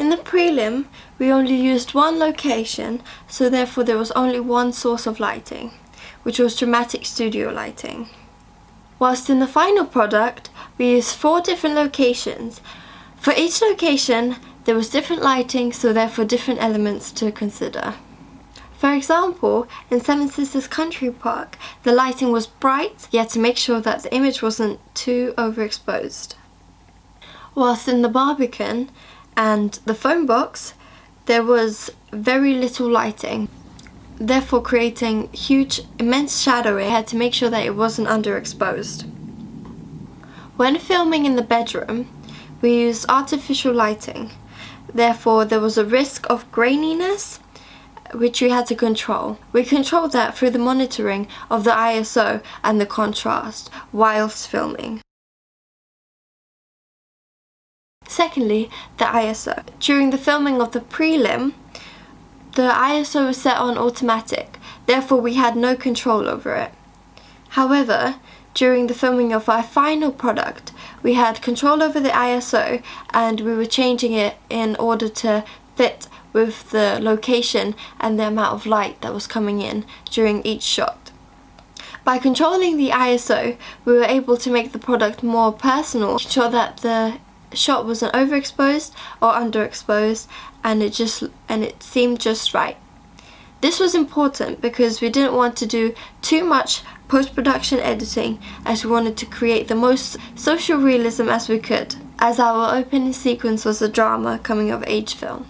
In the prelim, we only used one location, so therefore there was only one source of lighting, which was dramatic studio lighting. Whilst in the final product, we used 4 different locations. For each location, there was different lighting, so therefore different elements to consider. For example, in Seven Sisters Country Park, the lighting was bright, yet to make sure that the image wasn't too overexposed. Whilst in the Barbican and the phone box, there was very little lighting, therefore creating immense shadowing. I had to make sure that it wasn't underexposed. When filming in the bedroom, we used artificial lighting, therefore there was a risk of graininess, which we had to control. We controlled that through the monitoring of the ISO and the contrast whilst filming. Secondly, the ISO. During the filming of the prelim, the ISO was set on automatic, therefore we had no control over it. However, during the filming of our final product, we had control over the ISO and we were changing it in order to fit with the location and the amount of light that was coming in during each shot. By controlling the ISO, we were able to make the product more personal, ensure that the shot wasn't overexposed or underexposed, and it seemed just right. This was important because we didn't want to do too much post-production editing, as we wanted to create the most social realism as we could, as our opening sequence was a drama coming of age film.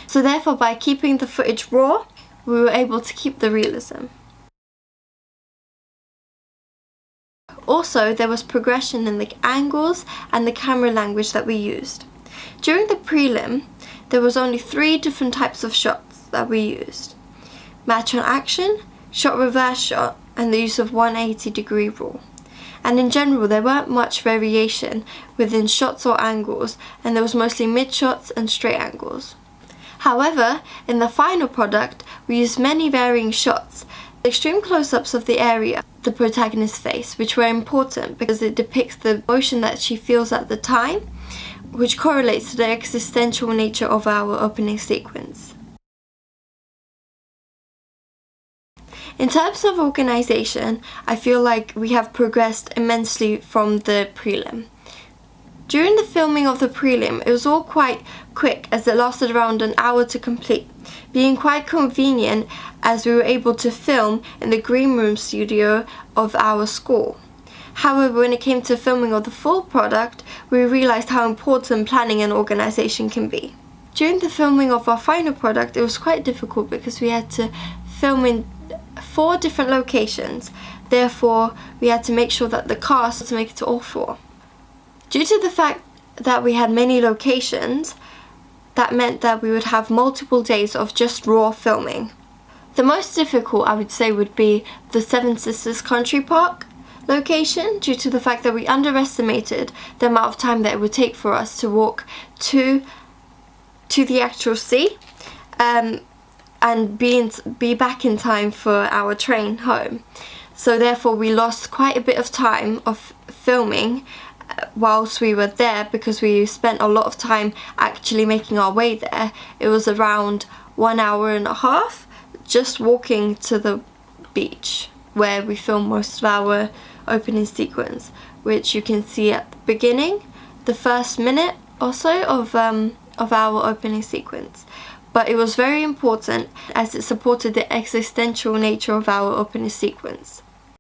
So therefore, by keeping the footage raw, we were able to keep the realism. Also, there was progression in the angles and the camera language that we used. During the prelim, there was only 3 different types of shots that we used: match on action, shot reverse shot, and the use of 180-degree rule. And in general, there weren't much variation within shots or angles, and there was mostly mid shots and straight angles. However, in the final product, we used many varying shots, extreme close-ups of the area, the protagonist's face, which were important because it depicts the emotion that she feels at the time, which correlates to the existential nature of our opening sequence. In terms of organization, I feel like we have progressed immensely from the prelim. During the filming of the prelim, it was all quite quick as it lasted around an hour to complete, being quite convenient as we were able to film in the green room studio of our school. However, when it came to filming of the full product, we realized how important planning and organization can be. During the filming of our final product, it was quite difficult because we had to film in 4 different locations. Therefore, we had to make sure that the cast to make it to all 4. Due to the fact that we had many locations, that meant that we would have multiple days of just raw filming. The most difficult, I would say, would be the Seven Sisters Country Park location, due to the fact that we underestimated the amount of time that it would take for us to walk to the actual sea and be back in time for our train home. So therefore we lost quite a bit of time of filming whilst we were there, because we spent a lot of time actually making our way there. It was around 1.5 hours just walking to the beach where we filmed most of our opening sequence, which you can see at the beginning, the first minute or so of our opening sequence. But it was very important as it supported the existential nature of our opening sequence.